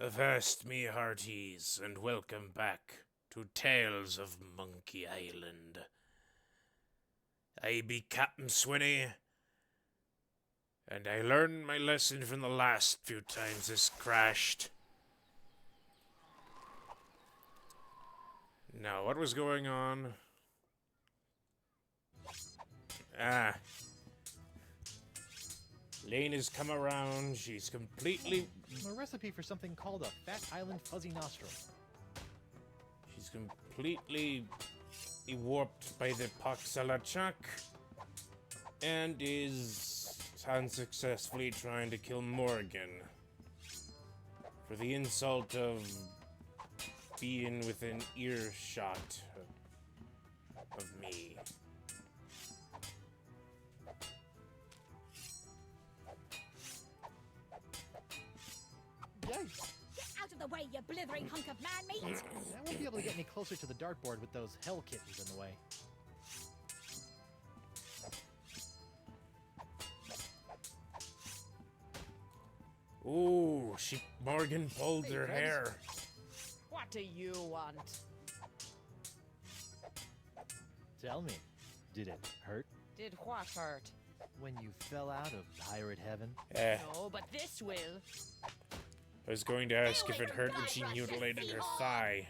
Avast me hearties, and welcome back to Tales of Monkey Island. I be Captain Swinney, and I learned my lesson from the last few times this crashed. Now, what was going on? Elaine has come around. She's completely... A recipe for something called a Fat Island Fuzzy Nostril. She's completely warped by the Poxalachak and is unsuccessfully trying to kill Morgan for the insult of being within earshot of me. Yikes! Get out of the way, you blithering hunk of man meat! I won't be able to get any closer to the dartboard with those hell kittens in the way. Ooh, Morgan pulled Hey, her Krebs. hair. What do you want? Tell me, did it hurt Did what hurt? when you fell out of pirate heaven? No, but this will. I was going to ask Stay if away it from hurt when she Guybrush, you mutilated her sea-hog. thigh.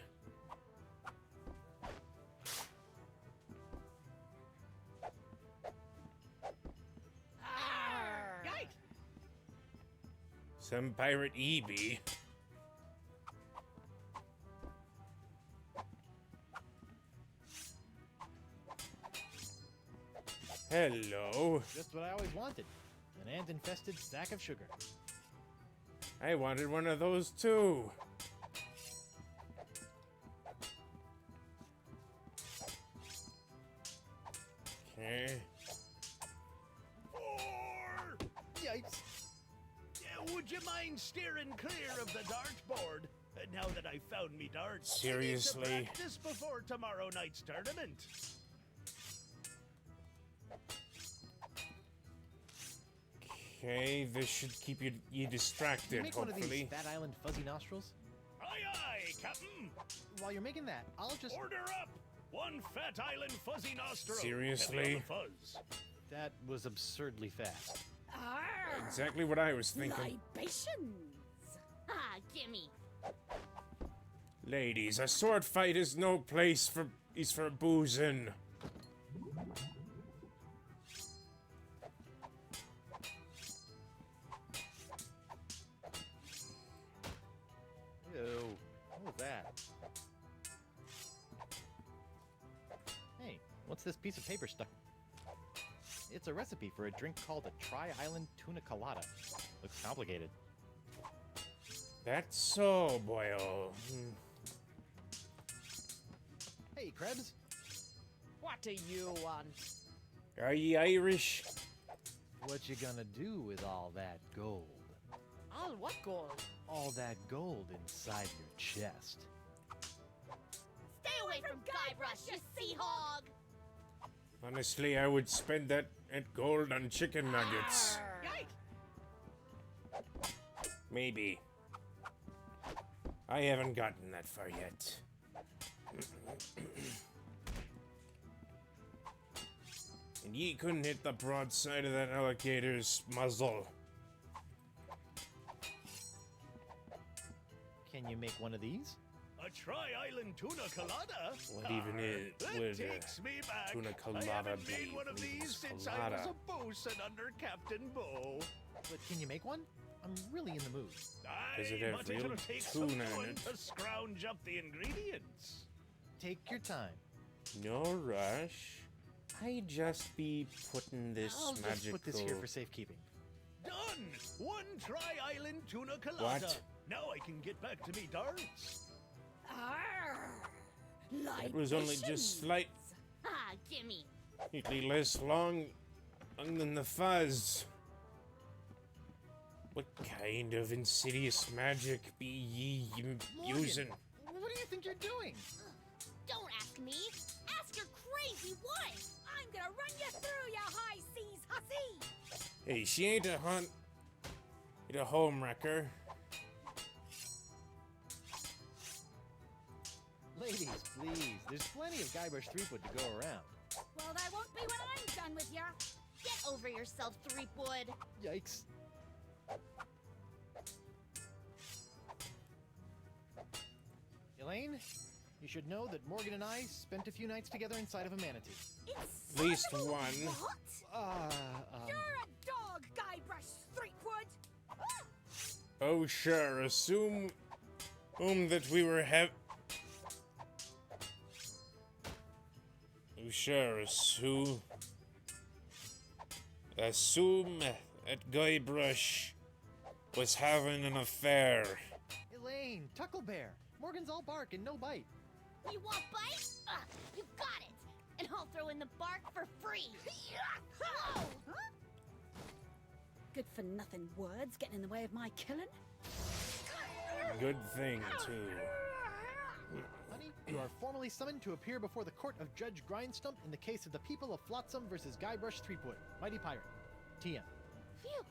Yikes! Some pirate EB. Hello. Just what I always wanted. An ant-infested sack of sugar. I wanted one of those too. Okay. Yikes! Would you mind steering clear of the dartboard? Now that I've found me darts. Seriously? I need to practice before tomorrow night's tournament. Okay, this should keep you Can distracted, you make one of these hopefully. Fat Island Fuzzy Nostrils? Aye, aye, Captain. While you're making that, I'll just... Order up. One Fat Island Fuzzy Nostril. Seriously? Heavy on the fuzz. That was absurdly fast. Arr! Exactly what I was thinking. Libations! Ah, gimme! Ladies, a sword fight is no place for boozing. Ew. What was that? Hey, what's this piece of paper stuck? It's a recipe for a drink called a Tri-Island Tuna Colada. Looks complicated. That's so, boyo. Hey, Krebs. What do you want? Are ye Irish? What you gonna do with all that gold? All what gold? All that gold inside your chest. Stay away from Guybrush, you sea hog! Honestly, I would spend that gold on chicken nuggets. Yikes! Maybe. I haven't gotten that far yet. And ye couldn't hit the broadside of that alligator's muzzle. Can you make one of these? A Tri-Island Tuna Colada? What even is- That would, takes me back. tuna I colada haven't be? made one of Tuna these since I colada. was a bosun under Captain Bo. But can you make one? I'm really in the mood. Does it Aye, have but real it'll take some tuna in doing it? to scrounge up the ingredients. Take your time. No rush. I just be putting this I'll magical... just put this here for safekeeping. Done! One Tri-Island Tuna Colada. What? Now I can get back to me darts. Arr! It was only Libations! just slightly Ah, gimme! less long than the fuzz. What kind of insidious magic be ye using? What do you think you're doing? Don't ask me! Ask your crazy wife! I'm gonna run you through, you high seas hussy! Hey, she ain't a home wrecker. ladies, please. There's plenty of Guybrush Threepwood to go around. Well, there won't be when I'm done with ya. Get over yourself, Threepwood. Yikes. Elaine, you should know that Morgan and I spent a few nights together inside of a manatee. At least Inside of a one. What? You're a dog, Guybrush Threepwood. Oh, sure. Assume that we were Oh, sure. Assume that Guybrush was having an affair. Elaine, Tucklebear. Morgan's all bark and no bite. You want bite? You got it. And I'll throw in the bark for free. Huh? Good for nothing words getting in the way of my killing. Good thing, too. Honey, you are formally summoned to appear before the court of Judge Grindstump in the case of the people of Flotsam versus Guybrush Threepwood, Mighty Pirate. TM. Phew.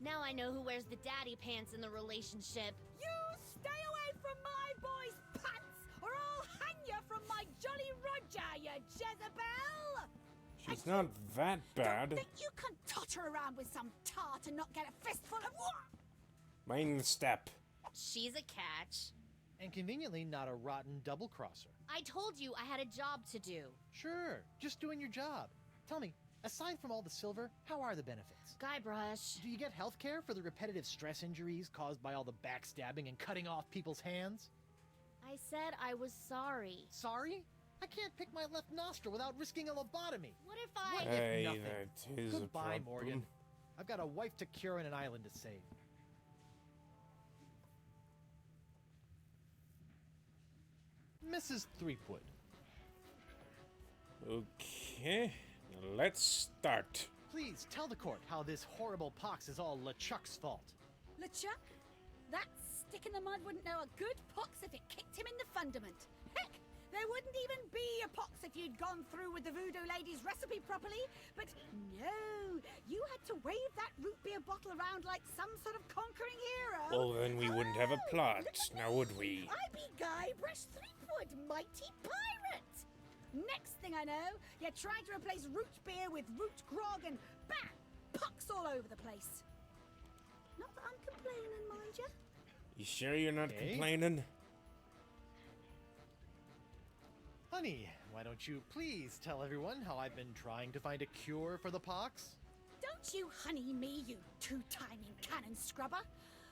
Now I know who wears the daddy pants in the relationship. You stay away from my boy's pants, or I'll hang you from my Jolly Roger, you Jezebel! She's not that bad. Don't think you can totter around with some tart and not get a fistful of what? Mind step. She's a catch. And conveniently not a rotten double-crosser. I told you I had a job to do. Sure, just doing your job. Tell me, aside from all the silver, how are the benefits? Guybrush. Do you get health care for the repetitive stress injuries caused by all the backstabbing and cutting off people's hands? I said I was sorry. Sorry? I can't pick my left nostril without risking a lobotomy. What if I... What? Hey, nothing. that is Goodbye, a problem. Morgan. I've got a wife to cure and an island to save. Mrs. Threepwood. Okay, now let's start. Please tell the court how this horrible pox is all LeChuck's fault. LeChuck? That stick in the mud wouldn't know a good pox if it kicked him in the fundament. Heck, there wouldn't even be a pox if you'd gone through with the Voo Doo Lady's recipe properly. But no, you had to wave that root beer bottle around like some sort of conquering hero. Well, then we wouldn't have a plot, now would we? I be Guybrush Threepwood, mighty pirate. Next thing I know, you're trying to replace root beer with root grog and bam, pox all over the place. Not that I'm complaining, mind ya. You sure you're not Okay. complaining? Honey, why don't you please tell everyone how I've been trying to find a cure for the pox? Don't you honey me, you two-timing cannon scrubber.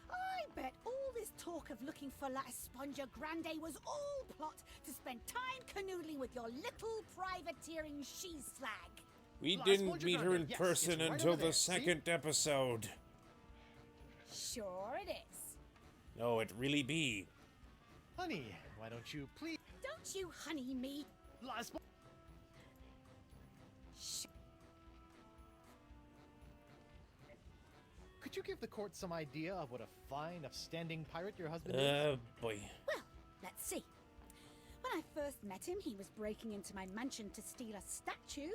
I bet all this talk of looking for La Esponja Grande was all plot to spend time canoodling with your little privateering she-slag. We La didn't Esponja meet her Grande, in yes, person it's right until over there, the see? second episode. Sure it is. No, it really be. Honey, why don't you please... Don't you honey me. La Esponja... Could you give the court some idea of what a fine, upstanding pirate your husband is? Boy. Well, let's see. When I first met him, he was breaking into my mansion to steal a statue.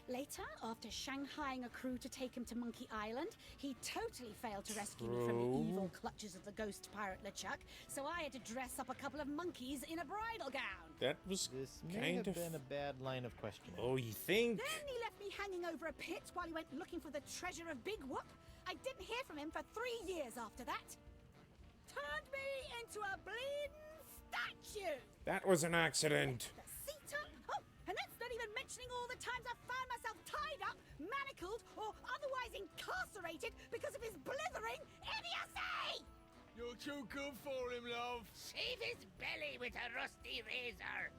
Later, after shanghaiing a crew to take him to Monkey Island, he totally failed to rescue me from the evil clutches of the ghost pirate LeChuck, so I had to dress up a couple of monkeys in a bridal gown. That was This may kind have of... been a bad line of questioning. Oh, you think? Then he left me hanging over a pit while he went looking for the treasure of Big Whoop. I didn't hear from him for 3 years after that. Turned me into a bleeding statue. That was an accident. The seat up. Oh, and that's not even mentioning all the times I found myself tied up, manacled, or otherwise incarcerated because of his blithering idiocy! You're too good for him, love. Save his belly with a rusty razor.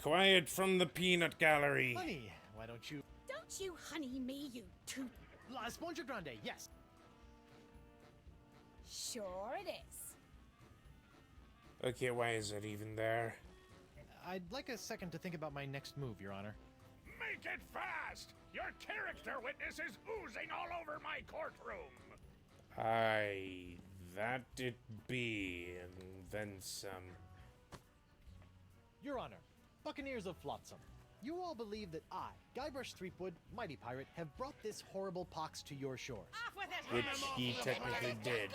Quiet from the peanut gallery. Honey, why don't you... Don't you honey me, you two. La Esponja Grande, yes. Sure it is. Okay, why is it even there? I'd like a second to think about my next move, Your Honor. Make it fast! Your character witness is oozing all over my courtroom. That it be, and then some. Your Honor, Buccaneers of Flotsam, you all believe that I, Guybrush Threepwood, Mighty Pirate, have brought this horrible pox to your shores. Off with it! Which he technically did.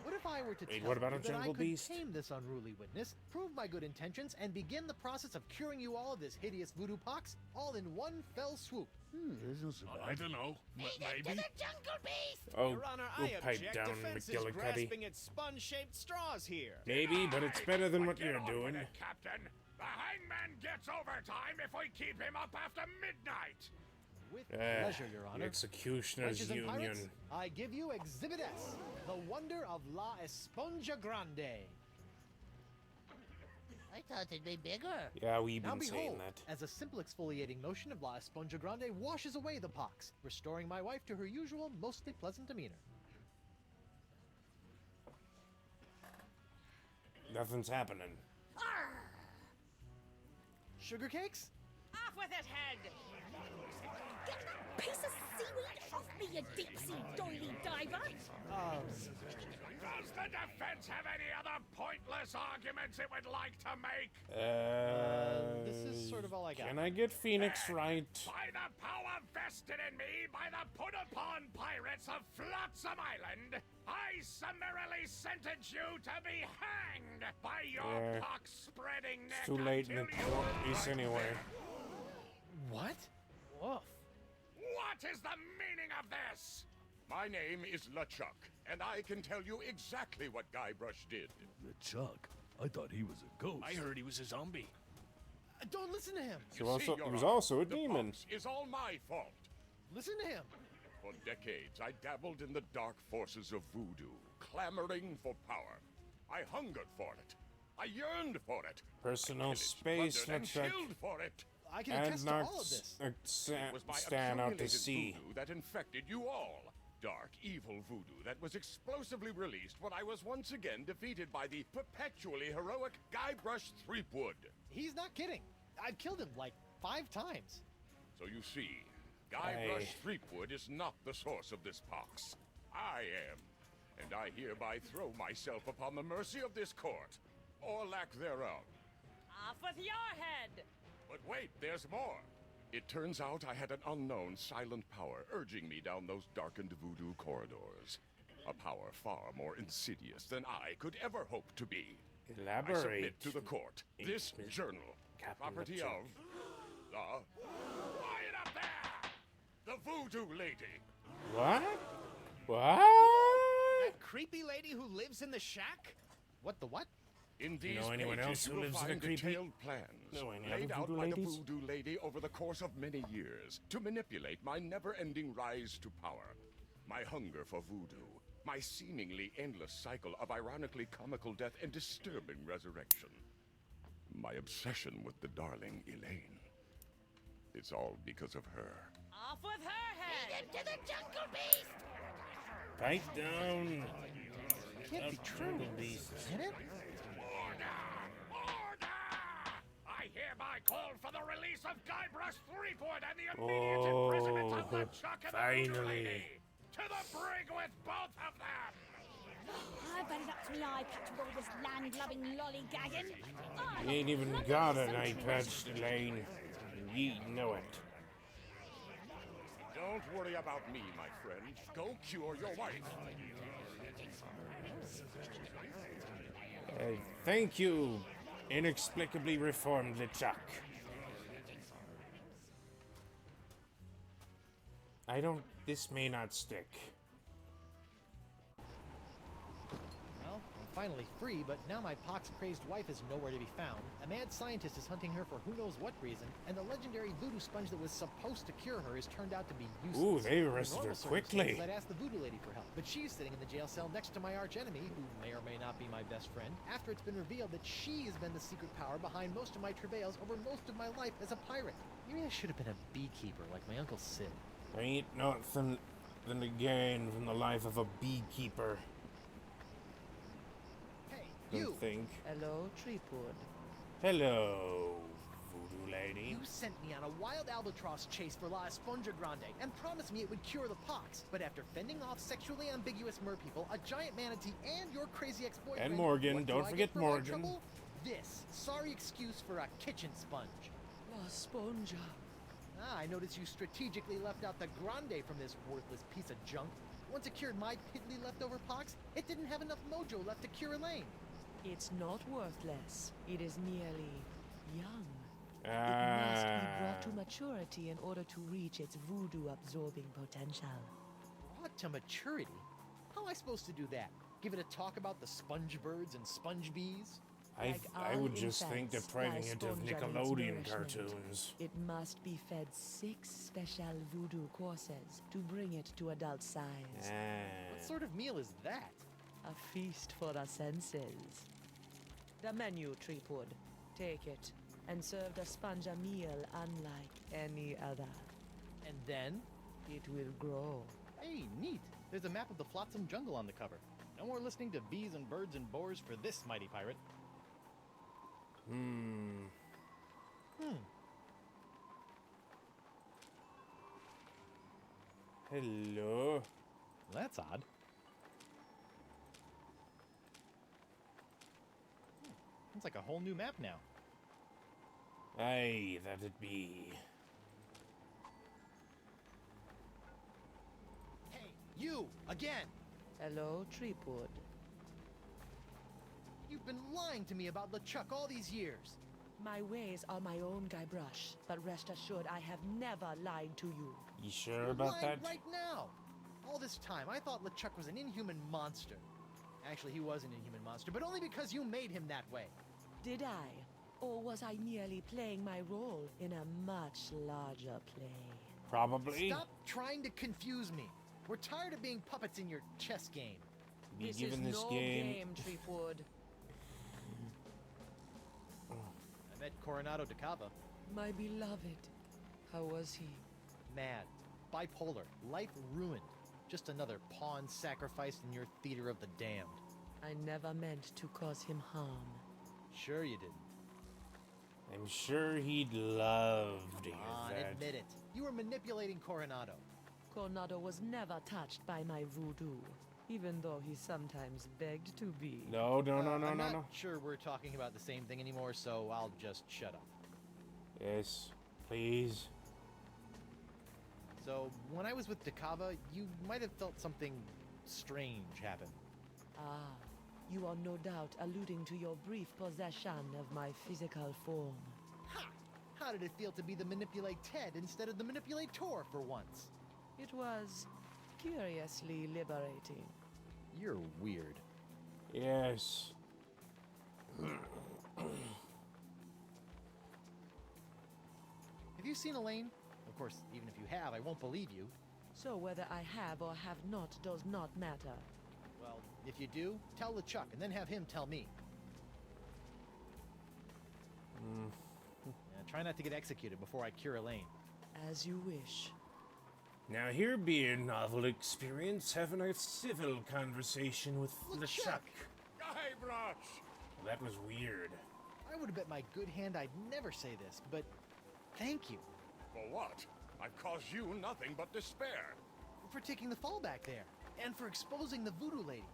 What if I were to Wait, tell what about you a that I jungle could beast? tame this unruly witness, prove my good intentions, and begin the process of curing you all of this hideous voodoo pox, all in one fell swoop? I don't know. Feed it to Maybe. the jungle beast! Oh, Your Honor, we'll I pipe object down, to fences McGillicuddy. grasping at sponge-shaped straws here. Maybe, but it's better than what you're doing. Captain. The hangman gets overtime if we keep him up after midnight. With pleasure, Your The Honor. Executioners Wenches and pirates, Union. I give you Exhibit S, the wonder of La Esponja Grande. I thought it'd be bigger. Yeah, we've Now been saying behold, that. as a simple exfoliating motion of La Esponja Grande washes away the pox, restoring my wife to her usual, mostly pleasant demeanor. Nothing's happening. Sugar cakes? Off with it, head! Get that piece of seaweed off me, you deep-sea doily diver! Does the defense have any other pointless arguments it would like to make? This is sort of all I got. Can I get Phoenix right? By the power vested in me by the put-upon pirates of Flotsam Island, I summarily sentence you to be hanged by your Yeah. pox-spreading neck It's too late in the until you court are piece anyway. What? Woof. What is the meaning of this? My name is LeChuck, and I can tell you exactly what Guybrush did. Chuck, I thought he was a ghost. I heard he was a zombie. Don't listen to him. He was also, Your he was Honor, also a the demon. pox is all my fault. Listen to him. For decades, I dabbled in the dark forces of voodoo, clamoring for power. I hungered for it. I yearned for it. Personal Pillaged, space, plundered, and LeChuck. killed for it. I can And attest to not all of this. It was my stand out to accumulated sea. voodoo that infected you all. Dark, evil voodoo that was explosively released when I was once again defeated by the perpetually heroic Guybrush Threepwood. He's not kidding. I've killed him like 5 times. So you see, Guybrush Threepwood is not the source of this pox. I am. And I hereby throw myself upon the mercy of this court, or lack thereof. Off with your head! But wait, there's more. It turns out I had an unknown silent power urging me down those darkened voodoo corridors. A power far more insidious than I could ever hope to be. I Elaborate. submit to the court this journal, Captain property LeChuck. of the... Quiet up there! The Voodoo Lady. What? What? That creepy lady who lives in the shack? What the what? In these know anyone pages, else who you will lives in a find creepy- detailed plans Know any laid other out voodoo by ladies? the Voodoo Lady over the course of many years to manipulate my never-ending rise to power. My hunger for voodoo, my seemingly endless cycle of ironically comical death and disturbing resurrection. My obsession with the darling Elaine. It's all because of her. Off with her Feed head! it to the jungle beast! Pipe down. Can't be true. Beast. Can it? Order! Order! I hereby call for the release of Guybrush Threepwood and the immediate imprisonment of LeChuck and the Voodoo finally. Lady. To the brig with both of them! I bet it up to me eye patch with all this land-loving lollygagging. I You ain't love even London got an centuries. eye patch, Elaine. You know it. Don't worry about me, my friend. Go cure your wife. Thank you, inexplicably reformed LeChuck. I don't. This may not stick. Well, I'm finally free, but now my pox-crazed wife is nowhere to be found. A mad scientist is hunting her for who knows what reason, and the legendary voodoo sponge that was supposed to cure her has turned out to be useless. Ooh, they In arrested her normal quickly. circumstances, I'd ask the voodoo lady for help, but she's sitting in the jail cell next to my archenemy, who may or may not be my best friend, after it's been revealed that she has been the secret power behind most of my travails over most of my life as a pirate. Maybe I should have been a beekeeper like my Uncle Sid. Ain't nothing than to gain from the life of a beekeeper. Hey, Don't you! think. Hello, Threepwood. Hello, Voodoo Lady. You sent me on a wild albatross chase for La Esponja Grande and promised me it would cure the pox. But after fending off sexually ambiguous merpeople, a giant manatee, and your crazy ex-boyfriend... And Morgan, what do don't I forget get for my Morgan. trouble? This. Sorry excuse for a kitchen sponge. La Esponja. Ah, I noticed you strategically left out the Grande from this worthless piece of junk. Once it cured my piddly leftover pox, it didn't have enough mojo left to cure Elaine. It's not worthless. It is merely young. It must be brought to maturity in order to reach its voodoo-absorbing potential. Brought to maturity? How am I supposed to do that? Give it a talk about the sponge birds and sponge bees? I would just think depriving it of Nickelodeon cartoons. It must be fed 6 special voodoo courses to bring it to adult size. What sort of meal is that? A feast for the senses. The menu, Treepwood. Take it, and serve the sponge a meal unlike any other. And then? It will grow. Hey, neat. There's a map of the Flotsam jungle on the cover. No more listening to bees and birds and boars for this mighty pirate. Hello. That's odd. It's like a whole new map now. Aye, that it be. Hey, you! Again! Hello, Treepwood. You've been lying to me about LeChuck all these years. My ways are my own, Guybrush, but rest assured I have never lied to you. You sure You're about lying that? right now! All this time, I thought LeChuck was an inhuman monster. Actually, he was an inhuman monster, but only because you made him that way. Did I? Or was I merely playing my role in a much larger play? Probably. Stop trying to confuse me. We're tired of being puppets in your chess game. Be This given is this no game. Treepwood. I met Coronado de Cava. My beloved. How was he? Mad. Bipolar. Life ruined. Just another pawn sacrificed in your theater of the damned. I never meant to cause him harm. Sure you didn't. I'm sure he'd love to hear Come on, that. admit it. You were manipulating Coronado. Coronado was never touched by my voodoo, even though he sometimes begged to be. No. I'm not sure we're talking about the same thing anymore, so I'll just shut up. Yes, please. So, when I was with DeCava, you might have felt something strange happen. Ah, you are no doubt alluding to your brief possession of my physical form. Ha! How did it feel to be the Manipulate Ted instead of the Manipulator for once? It was curiously liberating. You're weird. Yes. Have you seen Elaine? Of course, even if you have, I won't believe you. So whether I have or have not does not matter. Well, if you do, tell LeChuck and then have him tell me. Yeah, try not to get executed before I cure Elaine. As you wish. Now here be a novel experience having a civil conversation with LeChuck. Guybrush! That was weird. I would have bet my good hand I'd never say this, but thank you For what? I've caused you nothing but despair. for taking the fall back there, and for exposing the Voo Doo Lady.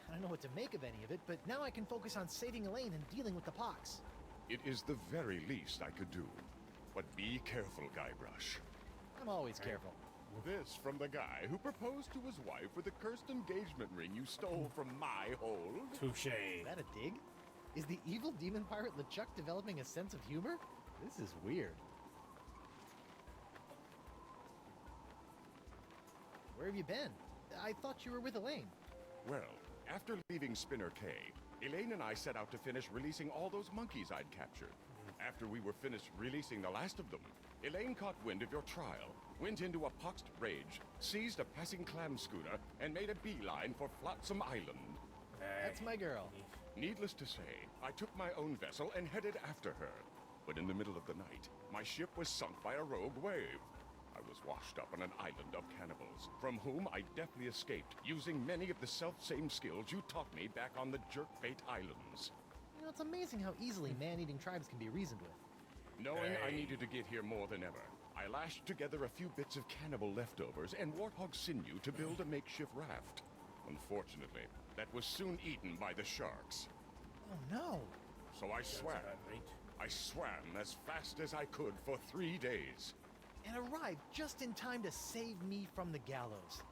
I don't know what to make of any of it, but now I can focus on saving Elaine and dealing with the pox. It is the very least I could do. But be careful, Guybrush. I'm always careful. This from the guy who proposed to his wife with a cursed engagement ring you stole from my hold. Touche. Is that a dig? Is the evil demon pirate LeChuck developing a sense of humor? This is weird. Where have you been? I thought you were with Elaine. Well, after leaving Spinner Cay, Elaine and I set out to finish releasing all those monkeys I'd captured. After we were finished releasing the last of them, Elaine caught wind of your trial, went into a poxed rage, seized a passing clam schooner, and made a beeline for Flotsam Island. That's my girl. Needless to say, I took my own vessel and headed after her. But in the middle of the night, my ship was sunk by a rogue wave. I was washed up on an island of cannibals, from whom I deftly escaped, using many of the self-same skills you taught me back on the Jerkbait Islands. You know, it's amazing how easily man-eating tribes can be reasoned with. Knowing I needed to get here more than ever, I lashed together a few bits of cannibal leftovers and warthog sinew to build a makeshift raft. Unfortunately, that was soon eaten by the sharks. Oh no! So I swam. I swam as fast as I could for 3 days. And arrived just in time to save me from the gallows.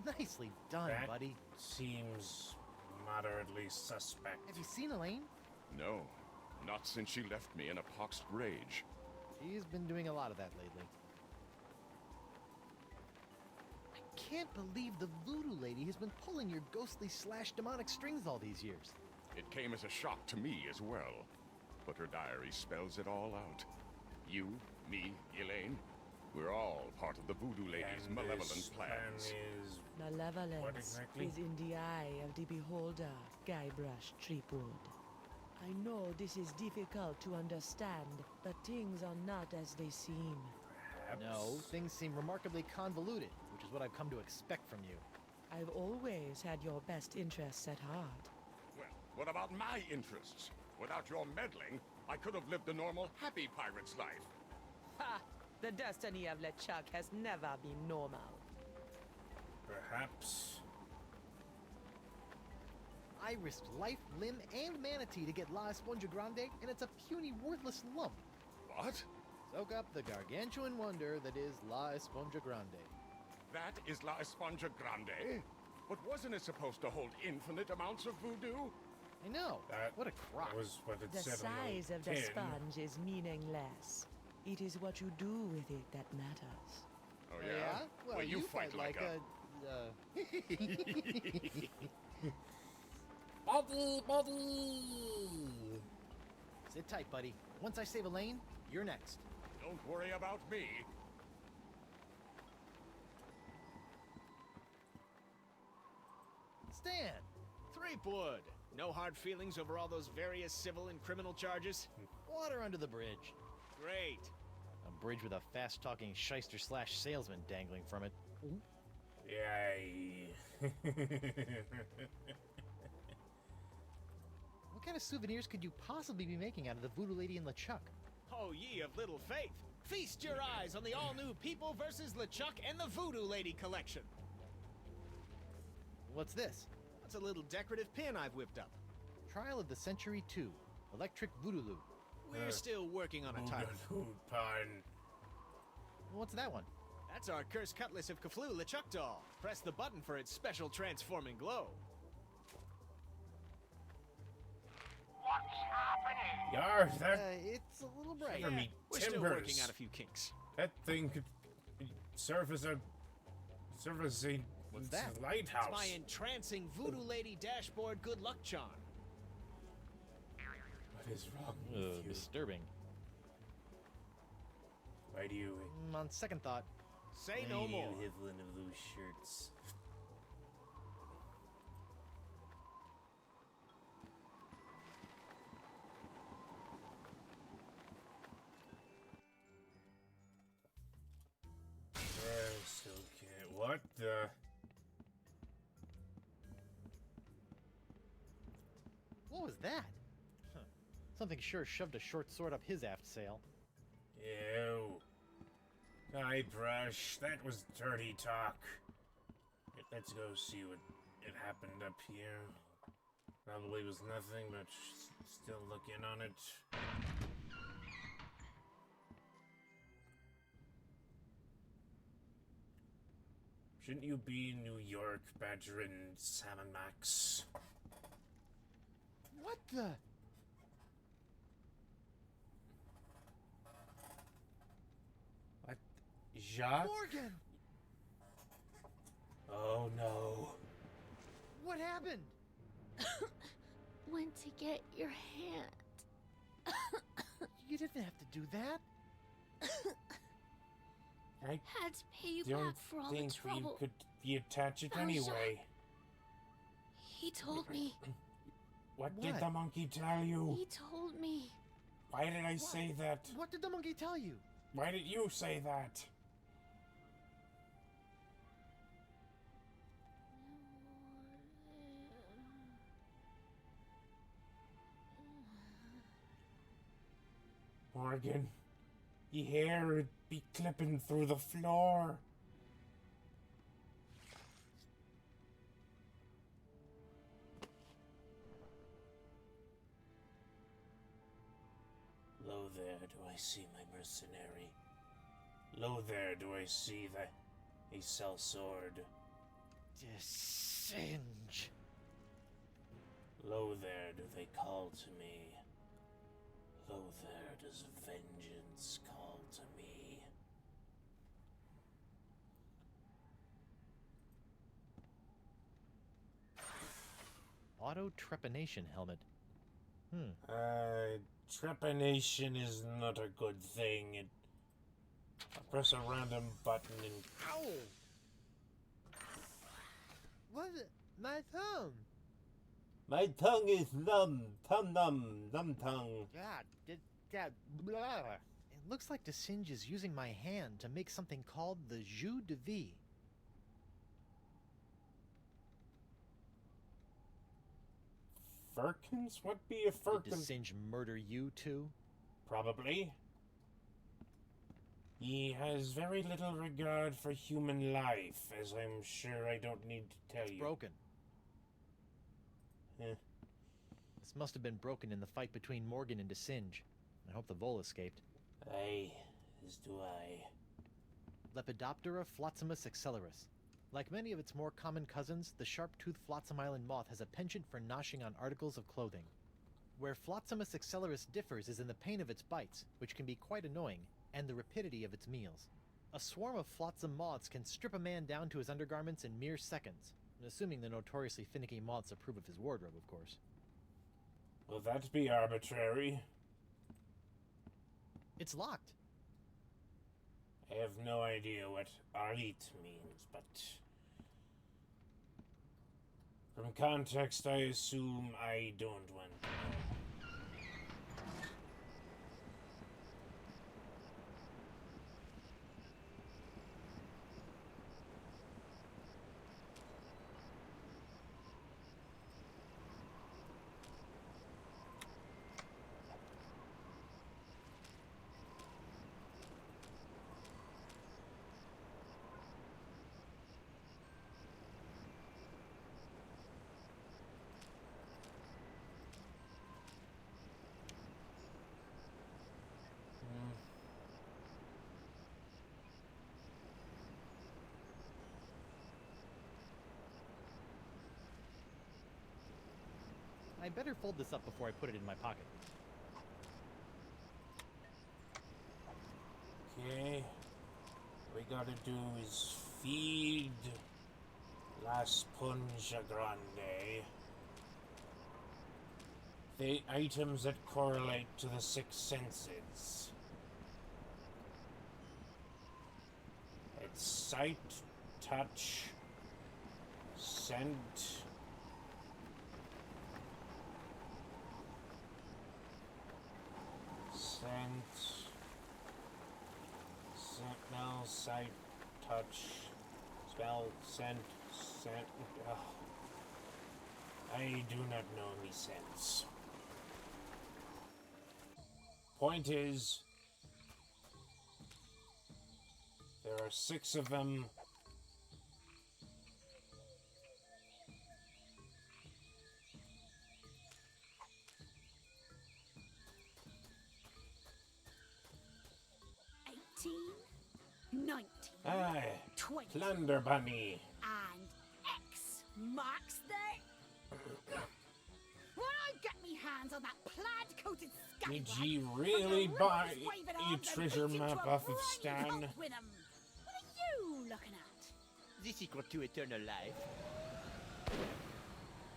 Nicely done, That buddy. seems moderately suspect. Have you seen Elaine? No, not since she left me in a poxed rage. She's been doing a lot of that lately. I can't believe the Voo Doo Lady has been pulling your ghostly / demonic strings all these years. It came as a shock to me as well. But her diary spells it all out. You, me, Elaine, we're all part of the Voo Doo Lady's And malevolent this plan plans. is what Malevolence exactly? is in the eye of the beholder, Guybrush Threepwood. I know this is difficult to understand, but things are not as they seem. perhaps No, things seem remarkably convoluted, which is what I've come to expect from you. I've always had your best interests at heart. Well, what about my interests? Without your meddling, I could have lived a normal, happy pirate's life. Ha! The destiny of LeChuck has never been normal. Perhaps. I risked life, limb, and manatee to get La Esponja Grande, and it's a puny, worthless lump. What? Soak up the gargantuan wonder that is La Esponja Grande. That is La Esponja Grande? But wasn't it supposed to hold infinite amounts of voodoo? I know. That What a crock. was what it The said on size the of the tin. sponge is meaningless. It is what you do with it that matters. Oh, yeah? Well, you fight like a... Buddy! Sit tight, buddy. Once I save Elaine, you're next. Don't worry about me. Stan! Threepwood! No hard feelings over all those various civil and criminal charges? Water under the bridge. Great. A bridge with a fast-talking shyster / salesman dangling from it. Yay. What kind of souvenirs could you possibly be making out of the Voo Doo Lady and LeChuck? Oh, ye of little faith! Feast your eyes on the all-new People vs. LeChuck and the Voo Doo Lady collection! What's this? That's a little decorative pin I've whipped up. Trial of the Century 2. Electric Voodoo. We're still working on a title. Pun. What's that one? That's our Cursed Cutlass of Cthulhu LeChuck doll. Press the button for its special transforming glow. Yar, that It's a little bright. Cover me We're still timbers. working out a few kinks. That thing could serve as a What's that? lighthouse. It's my entrancing Voo Doo Lady dashboard good luck charm. What is wrong with you? Disturbing. Why do you? On second thought, Say no more. You have one of those shirts. I still can't. What the? what was that? Huh. Something sure shoved a short sword up his aft sail. Ew. Guybrush, that was dirty talk. Let's go see what it happened up here. Probably was nothing, but still looking on it. Shouldn't you be in New York, badgering Salmon Max? What the? What? Jacques? Morgan! Oh no. What happened? Went to get your hand. You didn't have to do that. I Had to pay you don't back for all the think we trouble. could attach it Oh, anyway. He told me. What did What? the monkey tell you? He told me. Why did I say that? What did the monkey tell you? Why did you say that? Morgan, your hair would be clipping through the floor. Lo there, do I see my mercenary? Lo there, do I see the a cell sword? de Singe. Lo there do they call to me. Lo there does vengeance call to me. Auto trepanation helmet. Trepanation is not a good thing. I press a random button and... Ow! What? My thumb! My tongue is numb. Numb tongue. God, blah. It looks like de Singe is using my hand to make something called the jus de vie. Firkins? What be a Did de firkin? Singe murder you too? Probably. He has very little regard for human life, as I'm sure I don't need to tell you. Broken. Eh. This must have been broken in the fight between Morgan and de Singe. I hope the vole escaped. Aye, as do I. Lepidoptera flotsamus accelerus. Like many of its more common cousins, the sharp-toothed Flotsam Island moth has a penchant for noshing on articles of clothing. Where Flotsamus accelerus differs is in the pain of its bites, which can be quite annoying, and the rapidity of its meals. A swarm of flotsam moths can strip a man down to his undergarments in mere seconds, assuming the notoriously finicky moths approve of his wardrobe, of course. Will that be arbitrary? It's locked. I have no idea what arit means, but... from context, I assume I don't want to know. I better fold this up before I put it in my pocket. Okay. What we gotta do is feed La Esponja Grande the items that correlate to the six senses. It's sight, touch, scent, smell, sight, touch, smell, scent. Oh. I do not know me sense. Point is, there are 6 of them. Aye, 20. Plunder Bunny. And X marks the... When I get me hands on that plaid-coated Did scallywag, ye really buy waving a arms and treasure beat map into a off of brine Stan? pot with 'em? What are you looking at? The secret to eternal life.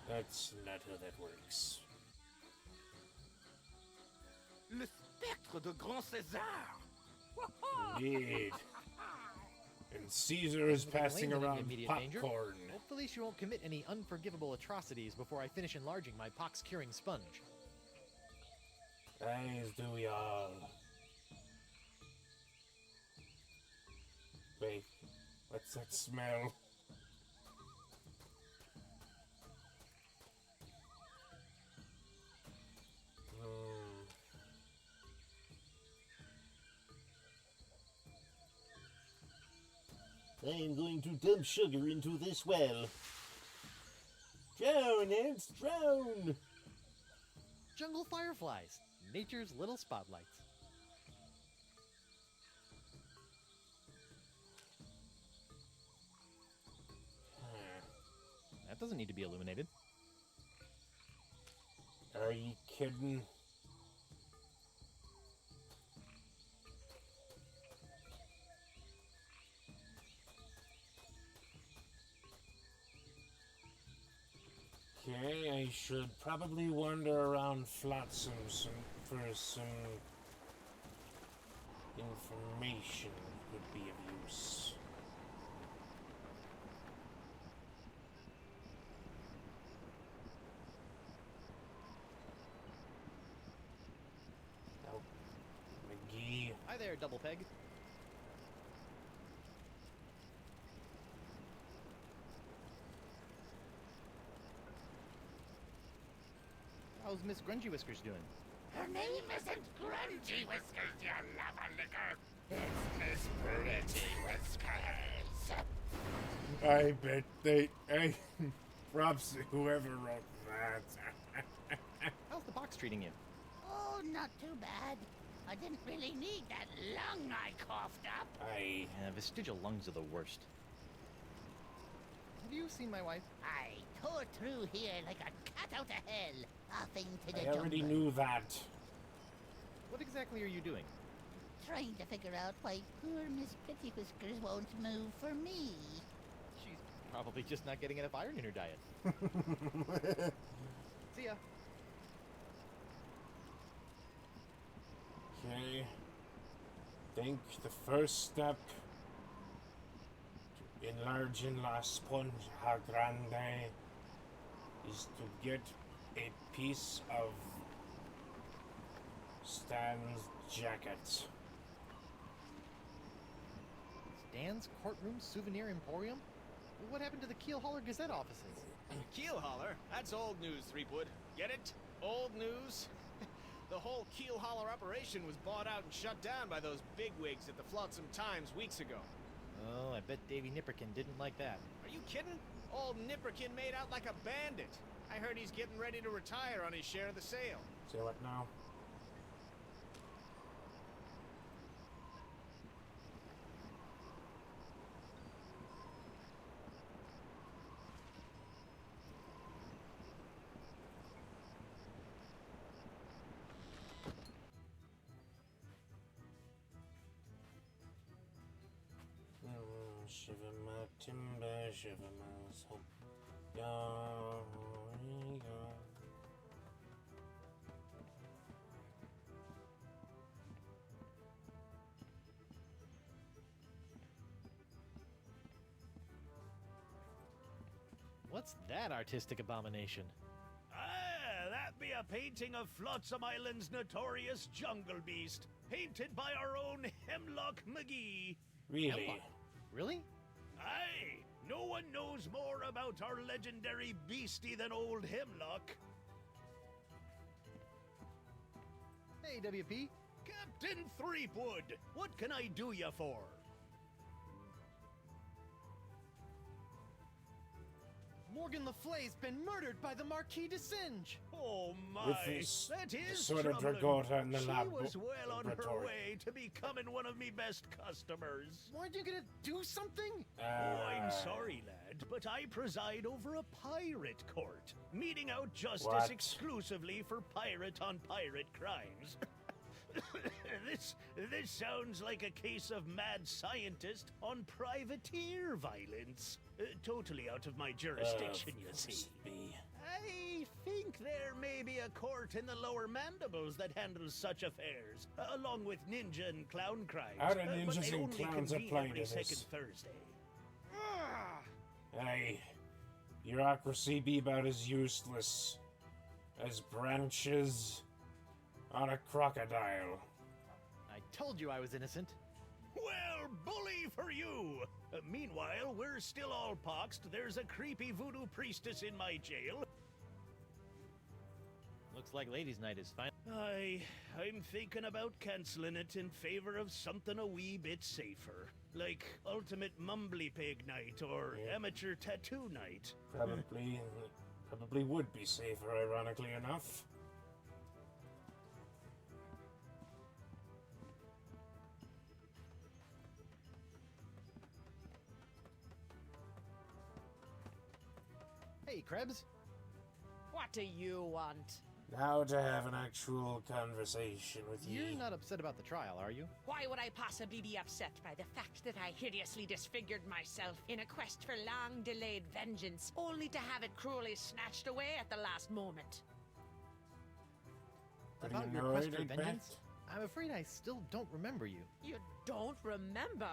That's not how that works. Le spectre de Grand César! Indeed. And Caesar is Doesn't look like passing Elaine in around immediate danger. popcorn. Hopefully she won't commit any unforgivable atrocities before I finish enlarging my pox-curing sponge. As do we all. Wait, what's that smell? I am going to dump sugar into this well. Drown, ants, drown! Jungle fireflies, nature's little spotlights. That doesn't need to be illuminated. Are you kidding? Okay, I should probably wander around Flotsam for some information would be of use. Oh, McGee. Hi there, Double Peg. How's Miss Grungy Whiskers doing? Her name isn't Grungy Whiskers, you lava licker. It's Miss Pretty Whiskers. I bet they... props to whoever wrote that. How's the box treating you? Oh, not too bad. I didn't really need that lung I coughed up. Yeah, vestigial lungs are the worst. Have you seen my wife? I tore through here like a cat out of hell, off into the I already jungle. knew that. What exactly are you doing? Trying to figure out why poor Miss Pretty Whiskers won't move for me. She's probably just not getting enough iron in her diet. See ya. Okay. Think the first step to enlarging La Esponja Grande is to get a piece of Stan's jacket. Stan's Courtroom Souvenir Emporium? What happened to the Keel Hauler Gazette offices? Keel hauler? That's old news, Threepwood. Get it? Old news? The whole Keel hauler operation was bought out and shut down by those bigwigs at the Flotsam Times weeks ago. Oh, I bet Davy Nipperkin didn't like that. Are you kidding? Old Nipperkin made out like a bandit. I heard he's getting ready to retire on his share of the sale. Say what now? Shiver my timber, shiver my soul. What's that artistic abomination? Ah, that be a painting of Flotsam Island's notorious jungle beast, painted by our own Hemlock McGee. Really? Really? Aye, no one knows more about our legendary beastie than old Hemlock. Hey, WP. Captain Threepwood, what can I do ya for? Morgan Le Fay's been murdered by the Marquis de Singe. Oh my, With this that is sort of troubling. Dragota in the She lab was well on her laboratory. way to becoming one of me best customers. Weren't you gonna do something? Oh, I'm sorry, lad, but I preside over a pirate court, meting out justice What? exclusively for pirate-on-pirate crimes. This sounds like a case of mad scientist on privateer violence. Totally out of my jurisdiction, you see. I think there may be a court in the lower mandibles that handles such affairs, along with ninja and clown crimes. How do but ninjas they and only clowns convene apply every to second this? Thursday. Hey, bureaucracy be about as useless as branches on a crocodile. I told you I was innocent. Well, bully for you! Meanwhile, we're still all poxed. There's a creepy voodoo priestess in my jail. Looks like ladies' night is fine. I'm thinking about canceling it in favor of something a wee bit safer. Like Ultimate Mumbly Pig Night or Amateur Tattoo Night. Probably would be safer, ironically enough. Hey, Hey, Krebs. What do you want? Now to have an actual conversation with you. You're not upset about the trial, are you? Why would I possibly be upset by the fact that I hideously disfigured myself in a quest for long-delayed vengeance, only to have it cruelly snatched away at the last moment? About your quest for vengeance? I'm afraid I still don't remember you. You don't remember?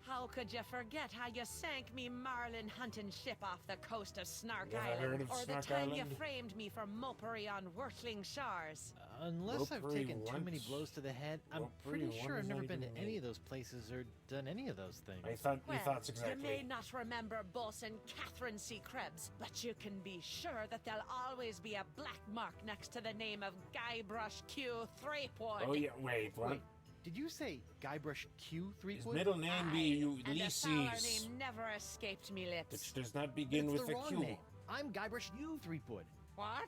How could you forget how you sank me marlin hunting ship off the coast of Snark Island, or the time you framed me for mopery on Wurtling Shores? Unless I've taken too many blows to the head, I'm pretty sure I've never been to any of those places or done any of those things. I thought you thought exactly. You may not remember Bosun Catherine C. Krebs, but you can be sure that there'll always be a black mark next to the name of Guybrush Q. Threepwood. Oh yeah, wait, what? Wait, did you say Guybrush Q. Threepwood? His middle name be Ulysses. And the name never escaped me lips. Which does not begin with the a Q. name. I'm Guybrush U. Threepwood. What?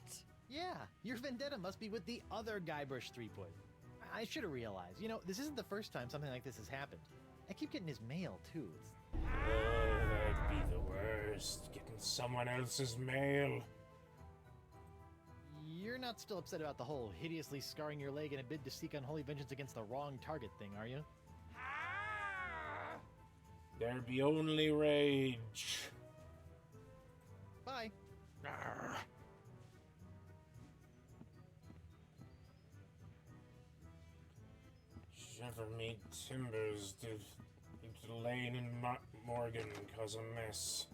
Yeah, your vendetta must be with the other Guybrush Threepwood. I should have realized. You know, this isn't the first time something like this has happened. I keep getting his mail, too. That'd be the worst. Getting someone else's mail. You're not still upset about the whole hideously scarring your leg in a bid to seek unholy vengeance against the wrong target thing, are you? There be only rage. Bye. Shiver me timbers, did Elaine and Morgan cause a mess?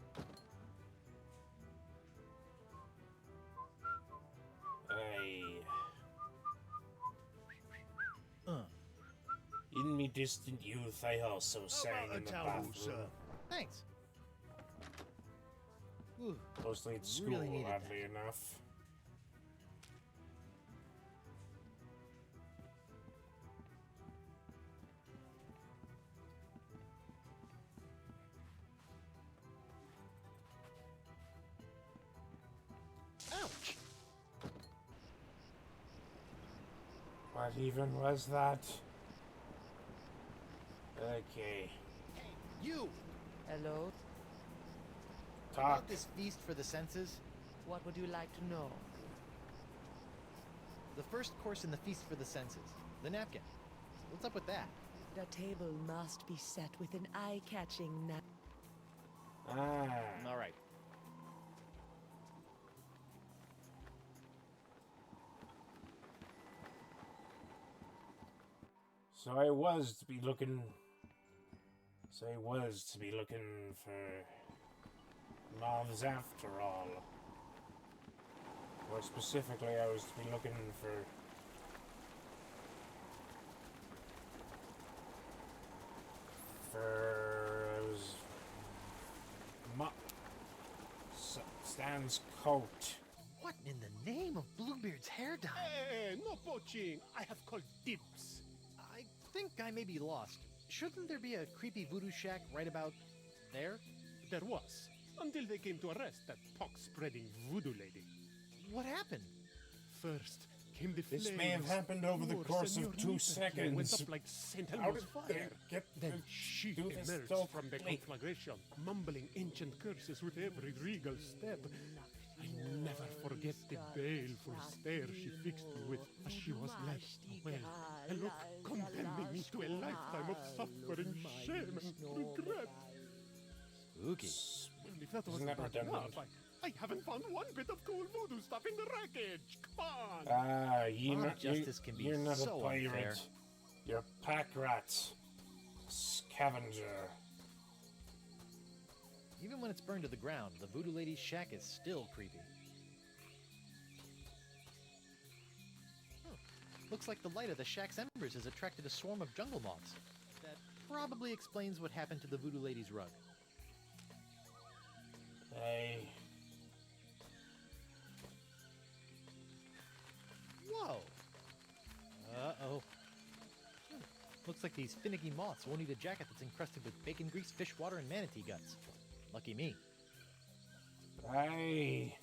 In me distant youth, I also sang in the bathroom. Thanks. Mostly at school, really oddly enough. Ouch! What even was that? Okay. You! Hello? Talk. About this feast for the senses? What would you like to know? The first course in the feast for the senses. The napkin. What's up with that? The table must be set with an eye-catching Alright. So I was to be looking for moths after all. More specifically, I was to be looking for Stan's coat. What in the name of Bluebeard's hair dye? Hey, no poaching. I have called dibs. I think I may be lost. Shouldn't there be a creepy voodoo shack right about there? There was, until they came to arrest that pox-spreading Voodoo Lady. What happened? First came the flames. This may have happened over the course of 2 seconds. Went up like St. Elmo's fire. Then she emerged from the conflagration, mumbling ancient curses with every regal step. I never forget the baleful stare she fixed me with as she was led away. A look condemning me to a lifetime of suffering, shame, and regret. Spooky. Well, if that wasn't bad enough, I haven't found one bit of cool voodoo stuff in the wreckage. Come on! You're not a pirate. You're a pack rat. Scavenger. Even when it's burned to the ground, the Voodoo Lady's shack is still creepy. Looks like the light of the shack's embers has attracted a swarm of jungle moths. That probably explains what happened to the Voodoo Lady's rug. Hey. Whoa! Uh-oh. Looks like these finicky moths won't eat a jacket that's encrusted with bacon grease, fish water, and manatee guts. Lucky me. Hey.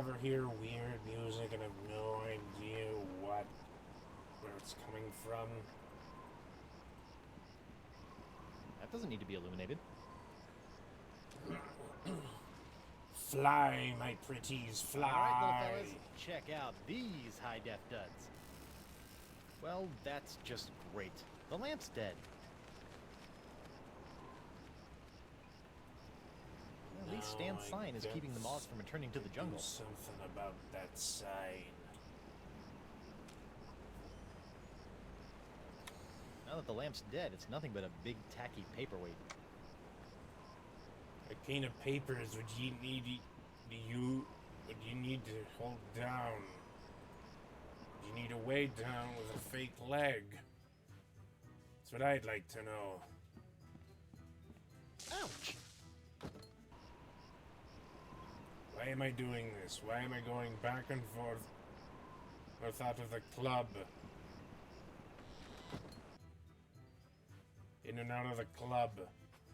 ever hear weird music and have no idea where it's coming from? That doesn't need to be illuminated. Fly, my pretties, fly! Alright, little fellas, check out these high-def duds. Well, that's just great. The lamp's dead. Well, at least Stan's sign is keeping the moths from returning to the jungle. Do something about that sign. Now that the lamp's dead, it's nothing but a big tacky paperweight. What kind of papers would you need to hold down? You need a way down with a fake leg. That's what I'd like to know. Ouch! Why am I doing this? Why am I going back and forth out of the club? In and out of the club.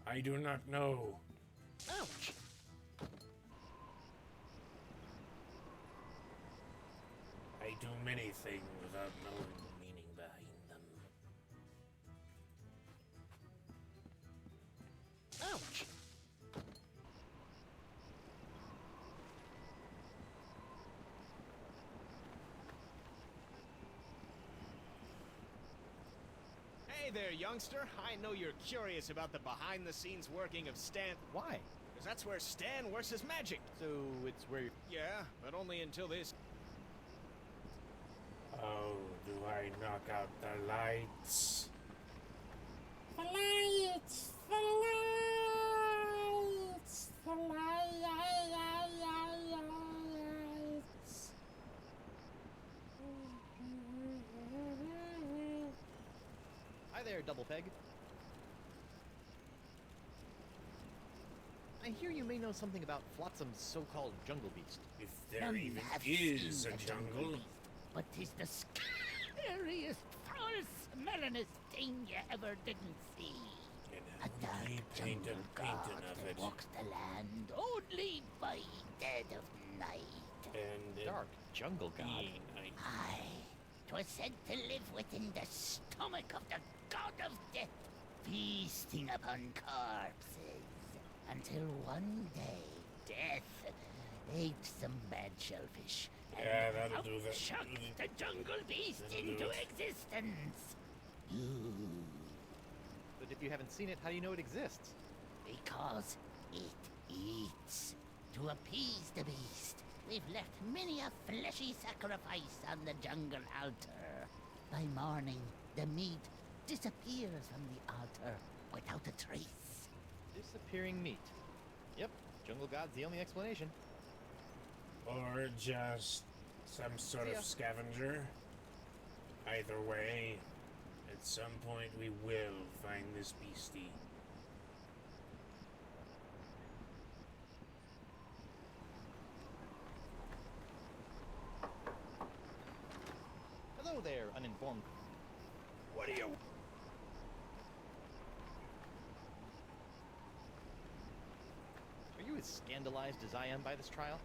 I do not know. Ouch! I do many things without knowing the meaning behind them. Ouch! Hey there, youngster. I know you're curious about the behind-the-scenes working of Stan. Why? Because that's where Stan works his magic. So it's where you're... Yeah, but only until this. Oh, do I knock out the lights? The lights! The lights! The lights! Hi there, Double Peg. I hear you may know something about Flotsam's so-called jungle beast. If there even is a jungle. But 'tis the scariest, foul-smellingest thing you ever didn't see. A dark jungle god that walks the land only by dead of night. And Dark jungle god? Aye, 'twas said to live within the stomach of the god of death, feasting upon corpses, until one day death ate some bad shellfish. Yeah, that'll do that. Chucked the jungle beast into existence. But if you haven't seen it, how do you know it exists? Because it eats. To appease the beast, they've left many a fleshy sacrifice on the jungle altar. By morning, the meat disappears from the altar without a trace. Disappearing meat. Yep, jungle god's the only explanation. Or just some sort of scavenger. Either way, at some point we will find this beastie. Hello there, uninformed. What are you... Are you as scandalized as I am by this trial?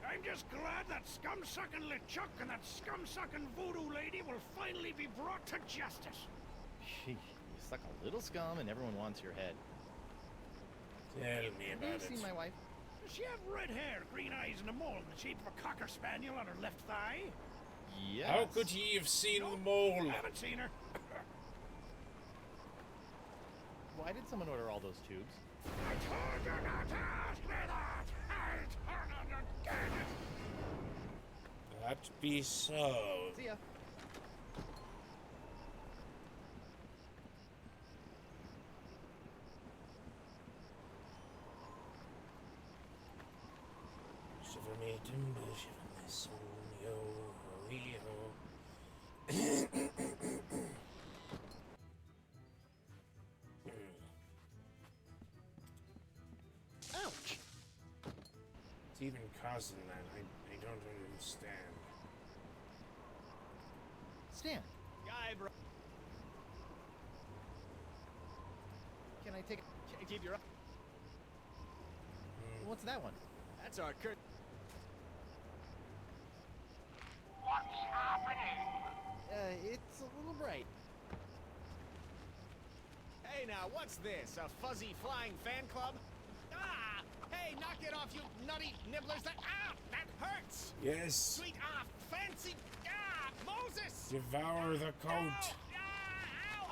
I'm just glad that scum-sucking LeChuck and that scum-sucking Voo Doo Lady will finally be brought to justice. Gee, you suck a little scum and everyone wants your head. Tell me Have about you seen it. my wife? Does she have red hair, green eyes, and a mole in the shape of a cocker spaniel on her left thigh? Yes. How could he have seen the mole? I haven't seen her. Why did someone order all those tubes? I told you not to ask me that! I told you again! That be so. See ya. Shiver me timber, shiver my soul, yo, yo. Ouch! It's even causing that. I don't understand. Stan, Guybrush. can I take Can't keep your... What's that one? That's our cur... a little bright. Hey now, what's this? A fuzzy flying fan club? Ah! Hey, knock it off, you nutty nibblers! That hurts! Yes. Sweet fancy Moses! Devour the coat. Ow!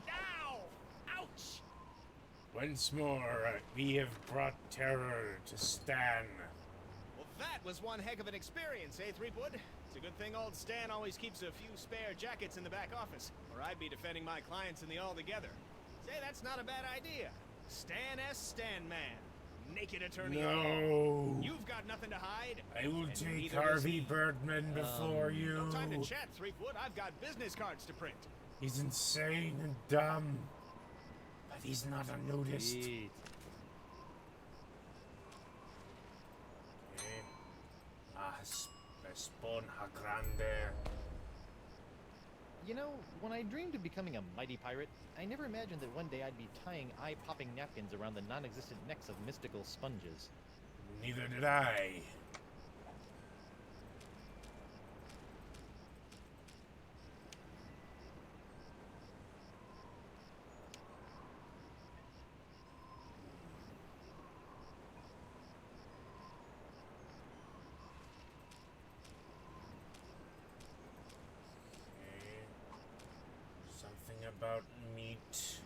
Ow! Ouch! Once more, we have brought terror to Stan. Well, that was one heck of an experience, eh, Threepwood? It's a good thing old Stan always keeps a few spare jackets in the back office, or I'd be defending my clients in the Altogether. Say, that's not a bad idea. Stan S. Stan Man. Naked attorney. No. You've got nothing to hide. I will take Harvey Birdman before you. No time to chat, Threepwood. I've got business cards to print. He's insane and dumb, but he's not unnoticed. Sweet. Esponja Grande. You know, when I dreamed of becoming a mighty pirate, I never imagined that one day I'd be tying eye-popping napkins around the non-existent necks of mystical sponges. Neither did I. Something about meat.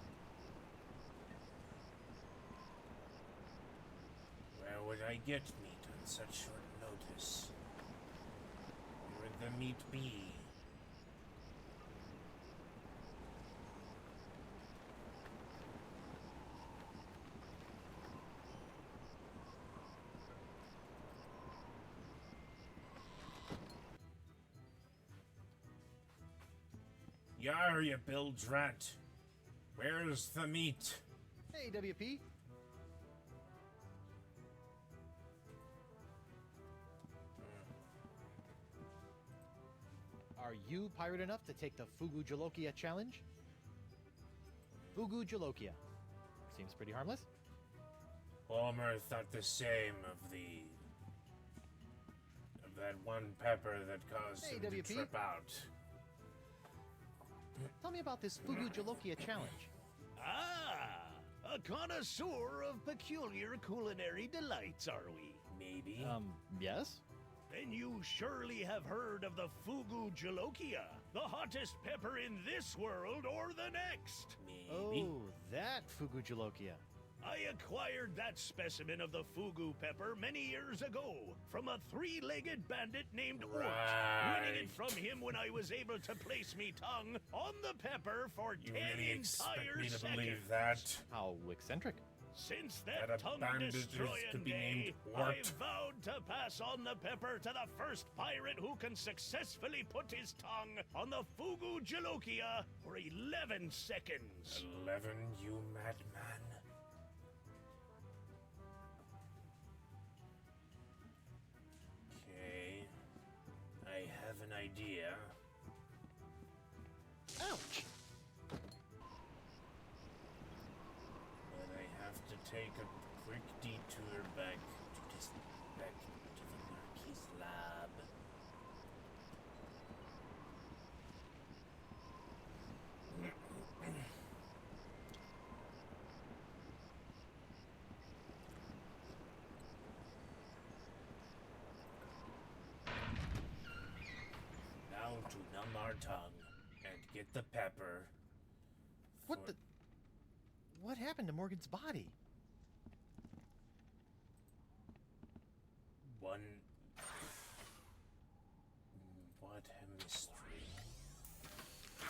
Where would I get meat on such short notice? Where would the meat be? Yar, you bilge rat. Where's the meat? Hey, WP. Are you pirate enough to take the Fugu Jalokia challenge? Fugu Jalokia. Seems pretty harmless. Homer thought the same of that one pepper that caused him to WP. trip out. Tell me about this Fugu Jalokia challenge. Ah, a connoisseur of peculiar culinary delights, are we? Maybe. Yes? Then you surely have heard of the Fugu Jalokia, the hottest pepper in this world or the next. Maybe. Oh, that Fugu Jalokia. I acquired that specimen of the Fugu pepper many years ago from a three-legged bandit named Ort, winning it from him when I was able to place me tongue on the pepper for 10 really expect entire me to seconds. believe that? How eccentric. Since That that a bandit tongue-destroying could be named day, Ort. I vowed to pass on the pepper to the first pirate who can successfully put his tongue on the Fugu Jalokia for 11 seconds. 11, you madman. Okay. I have an idea. Ouch! But I have to take a quick detour back to the Marquis lab. Now to numb our tongue and get the pepper. What the... What happened to Morgan's body? What a mystery.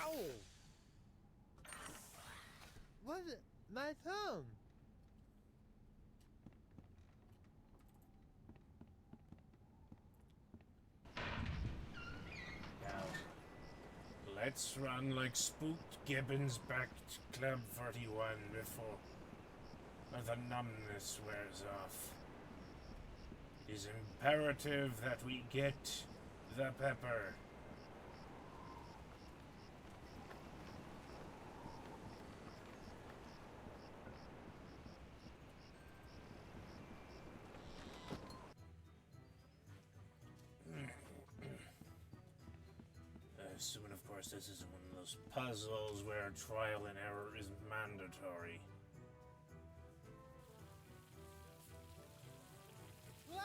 Ow! What? My thumb! Now, let's run like spooked gibbons back to Club 41 before the numbness wears off. It is imperative that we get the pepper. assuming, of course, this isn't one of those puzzles where trial and error isn't mandatory. Well,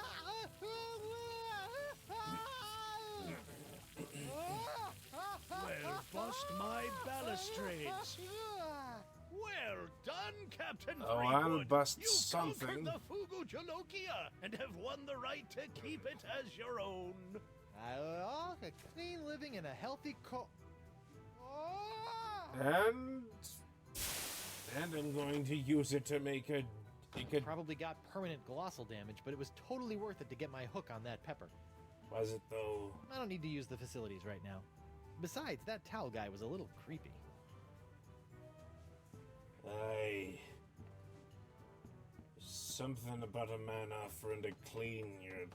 bust my balustrades. Well done, Captain Oh, Threepwood. I'll bust You've something. conquered the Fugu Jalokia and have won the right to keep it as your own. A clean living and a healthy And I'm going to use it to make a... It could... Probably got permanent glossal damage, but it was totally worth it to get my hook on that pepper. Was it, though? I don't need to use the facilities right now. Besides, that towel guy was a little creepy. Aye. Something about a man offering to clean your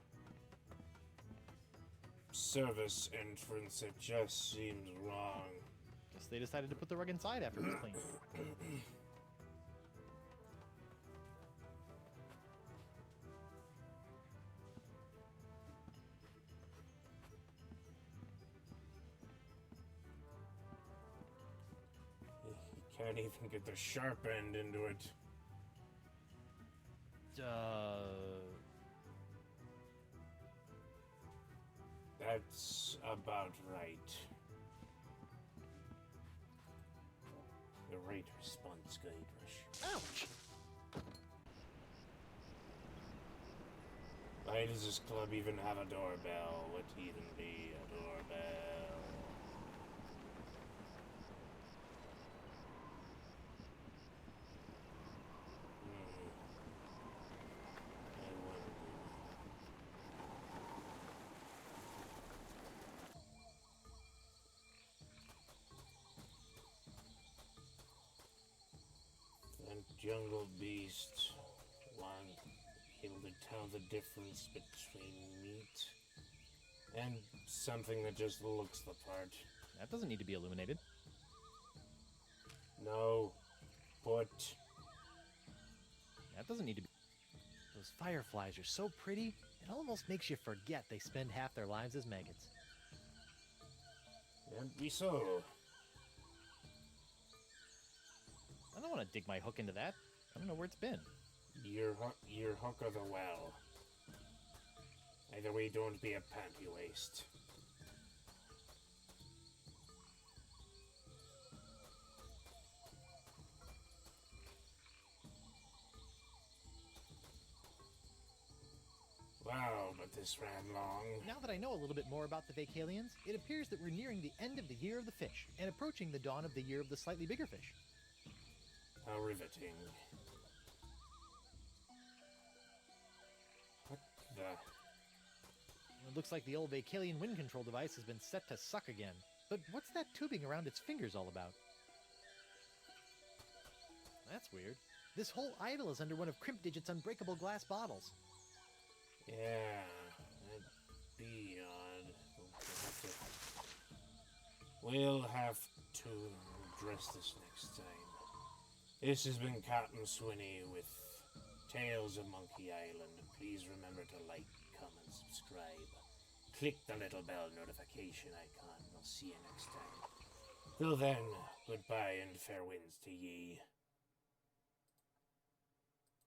service entrance, it just seems wrong. Guess they decided to put the rug inside after it was cleaned. You can't even get the sharp end into it. That's about right. The right response, Guybrush. Ouch! Why does this club even have a doorbell? Would even be a doorbell? Jungle beast, one able to tell the difference between meat and something that just looks the part. That doesn't need to be illuminated. No, but that doesn't need to be. Those fireflies are so pretty, it almost makes you forget they spend half their lives as maggots. And we so. I don't want to dig my hook into that. I don't know where it's been. Your hook of the well. Either way, don't be a panty waste. Wow, but this ran long. Now that I know a little bit more about the Vacalians, it appears that we're nearing the end of the Year of the Fish and approaching the dawn of the Year of the Slightly Bigger Fish. How riveting. What the... It looks like the old Vacalian wind control device has been set to suck again. But what's that tubing around its fingers all about? That's weird. This whole idol is under one of Crimp Digit's unbreakable glass bottles. Yeah, that'd be odd. We'll have to address this next time. This has been Captain Swinney with Tales of Monkey Island. Please remember to like, comment, subscribe. Click the little bell notification icon. I'll see you next time. Till then, goodbye and fair winds to ye.